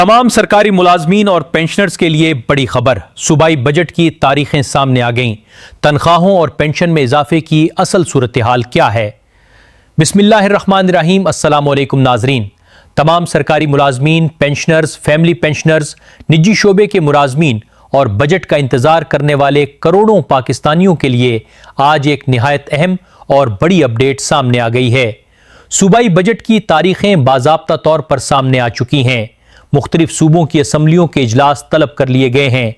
تمام سرکاری ملازمین اور پینشنرز کے لیے بڑی خبر، صوبائی بجٹ کی تاریخیں سامنے آ گئیں۔ تنخواہوں اور پینشن میں اضافے کی اصل صورتحال کیا ہے؟ بسم اللہ الرحمن الرحیم۔ السلام علیکم ناظرین۔ تمام سرکاری ملازمین، پینشنرز، فیملی پینشنرز، نجی شعبے کے ملازمین اور بجٹ کا انتظار کرنے والے کروڑوں پاکستانیوں کے لیے آج ایک نہایت اہم اور بڑی اپڈیٹ سامنے آ گئی ہے۔ صوبائی بجٹ کی تاریخیں باضابطہ طور پر سامنے آ چکی ہیں۔ مختلف صوبوں کی اسمبلیوں کے اجلاس طلب کر لیے گئے ہیں۔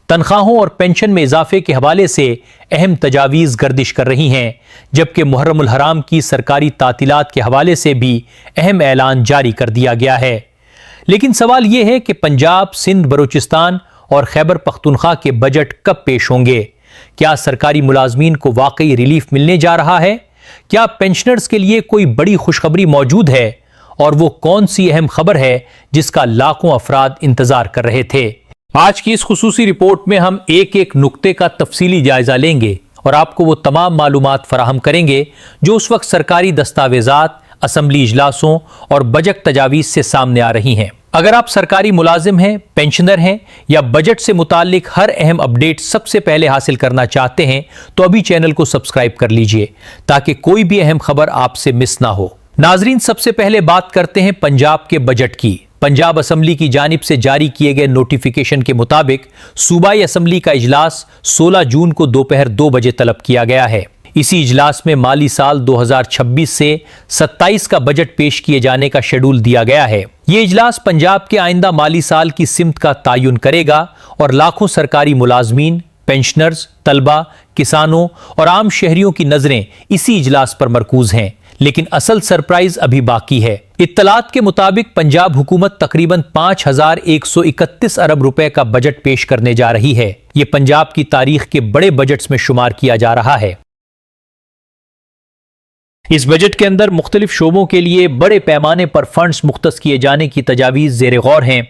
تنخواہوں اور پینشن میں اضافے کے حوالے سے اہم تجاویز گردش کر رہی ہیں، جبکہ محرم الحرام کی سرکاری تعطیلات کے حوالے سے بھی اہم اعلان جاری کر دیا گیا ہے۔ لیکن سوال یہ ہے کہ پنجاب، سندھ، بلوچستان اور خیبر پختونخوا کے بجٹ کب پیش ہوں گے؟ کیا سرکاری ملازمین کو واقعی ریلیف ملنے جا رہا ہے؟ کیا پینشنرز کے لیے کوئی بڑی خوشخبری موجود ہے؟ اور وہ کون سی اہم خبر ہے جس کا لاکھوں افراد انتظار کر رہے تھے؟ آج کی اس خصوصی رپورٹ میں ہم ایک ایک نقطے کا تفصیلی جائزہ لیں گے اور آپ کو وہ تمام معلومات فراہم کریں گے جو اس وقت سرکاری دستاویزات، اسمبلی اجلاسوں اور بجٹ تجاویز سے سامنے آ رہی ہیں۔ اگر آپ سرکاری ملازم ہیں، پینشنر ہیں یا بجٹ سے متعلق ہر اہم اپڈیٹ سب سے پہلے حاصل کرنا چاہتے ہیں تو ابھی چینل کو سبسکرائب کر لیجئے تاکہ کوئی بھی اہم خبر آپ سے مس نہ ہو۔ ناظرین، سب سے پہلے بات کرتے ہیں پنجاب کے بجٹ کی۔ پنجاب اسمبلی کی جانب سے جاری کیے گئے نوٹیفیکیشن کے مطابق صوبائی اسمبلی کا اجلاس 16 جون کو دوپہر 2 بجے طلب کیا گیا ہے۔ اسی اجلاس میں مالی سال 2026 سے 27 کا بجٹ پیش کیے جانے کا شیڈول دیا گیا ہے۔ یہ اجلاس پنجاب کے آئندہ مالی سال کی سمت کا تعین کرے گا اور لاکھوں سرکاری ملازمین، پینشنرز، طلبہ، کسانوں اور عام شہریوں کی نظریں اسی اجلاس پر مرکوز ہیں۔ لیکن اصل سرپرائز ابھی باقی ہے۔ اطلاعات کے مطابق پنجاب حکومت تقریباً 5131 ارب روپے کا بجٹ پیش کرنے جا رہی ہے۔ یہ پنجاب کی تاریخ کے بڑے بجٹس میں شمار کیا جا رہا ہے۔ اس بجٹ کے اندر مختلف شعبوں کے لیے بڑے پیمانے پر فنڈز مختص کیے جانے کی تجاویز زیر غور ہیں۔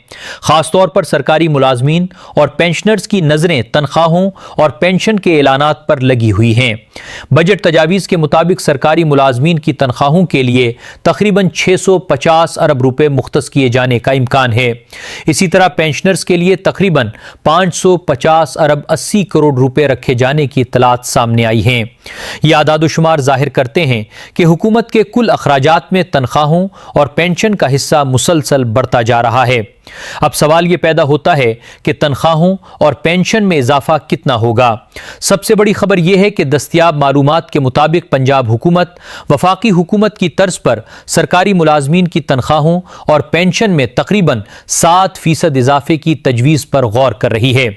خاص طور پر سرکاری ملازمین اور پینشنرز کی نظریں تنخواہوں اور پینشن کے اعلانات پر لگی ہوئی ہیں۔ بجٹ تجاویز کے مطابق سرکاری ملازمین کی تنخواہوں کے لیے تقریباً 650 ارب روپے مختص کیے جانے کا امکان ہے۔ اسی طرح پینشنرز کے لیے تقریباً 550 ارب 80 کروڑ روپے رکھے جانے کی اطلاعات سامنے آئی ہیں۔ یہ اعداد و شمار ظاہر کرتے ہیں کہ حکومت کے کل اخراجات میں تنخواہوں اور پینشن کا حصہ مسلسل بڑھتا جا رہا ہے۔ اب سوال یہ پیدا ہوتا ہے کہ تنخواہوں اور پینشن میں اضافہ کتنا ہوگا؟ سب سے بڑی خبر یہ ہے کہ دستیاب معلومات کے مطابق پنجاب حکومت وفاقی حکومت کی طرز پر سرکاری ملازمین کی تنخواہوں اور پینشن میں تقریباً 7% اضافے کی تجویز پر غور کر رہی ہے۔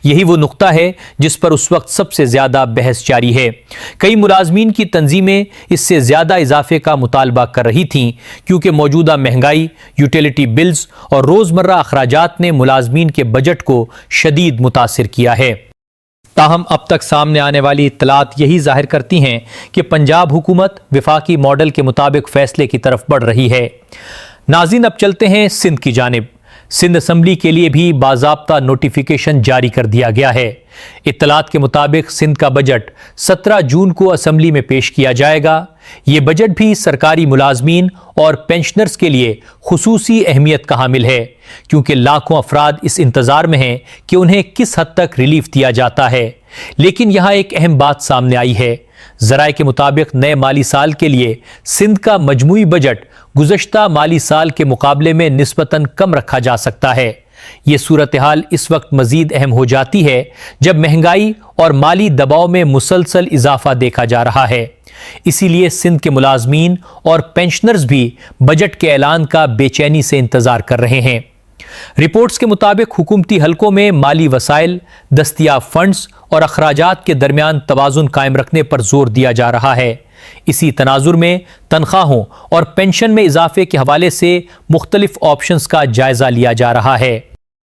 یہی وہ نقطہ ہے جس پر اس وقت سب سے زیادہ بحث جاری ہے۔ کئی ملازمین کی تنظیمیں اس سے زیادہ اضافے کا مطالبہ کر رہی تھیں کیونکہ موجودہ مہنگائی، یوٹیلیٹی بلز اور روزمرہ اخراجات نے ملازمین کے بجٹ کو شدید متاثر کیا ہے۔ تاہم اب تک سامنے آنے والی اطلاعات یہی ظاہر کرتی ہیں کہ پنجاب حکومت وفاقی ماڈل کے مطابق فیصلے کی طرف بڑھ رہی ہے۔ ناظرین، اب چلتے ہیں سندھ کی جانب۔ سندھ اسمبلی کے لیے بھی باضابطہ نوٹیفیکیشن جاری کر دیا گیا ہے۔ اطلاعات کے مطابق سندھ کا بجٹ 17 جون کو اسمبلی میں پیش کیا جائے گا۔ یہ بجٹ بھی سرکاری ملازمین اور پینشنرز کے لیے خصوصی اہمیت کا حامل ہے کیونکہ لاکھوں افراد اس انتظار میں ہیں کہ انہیں کس حد تک ریلیف دیا جاتا ہے۔ لیکن یہاں ایک اہم بات سامنے آئی ہے۔ ذرائع کے مطابق نئے مالی سال کے لیے سندھ کا مجموعی بجٹ گزشتہ مالی سال کے مقابلے میں نسبتاً کم رکھا جا سکتا ہے۔ یہ صورتحال اس وقت مزید اہم ہو جاتی ہے جب مہنگائی اور مالی دباؤ میں مسلسل اضافہ دیکھا جا رہا ہے۔ اسی لیے سندھ کے ملازمین اور پینشنرز بھی بجٹ کے اعلان کا بے چینی سے انتظار کر رہے ہیں۔ رپورٹس کے مطابق حکومتی حلقوں میں مالی وسائل، دستیاب فنڈز اور اخراجات کے درمیان توازن قائم رکھنے پر زور دیا جا رہا ہے۔ اسی تناظر میں تنخواہوں اور پینشن میں اضافے کے حوالے سے مختلف آپشنز کا جائزہ لیا جا رہا ہے۔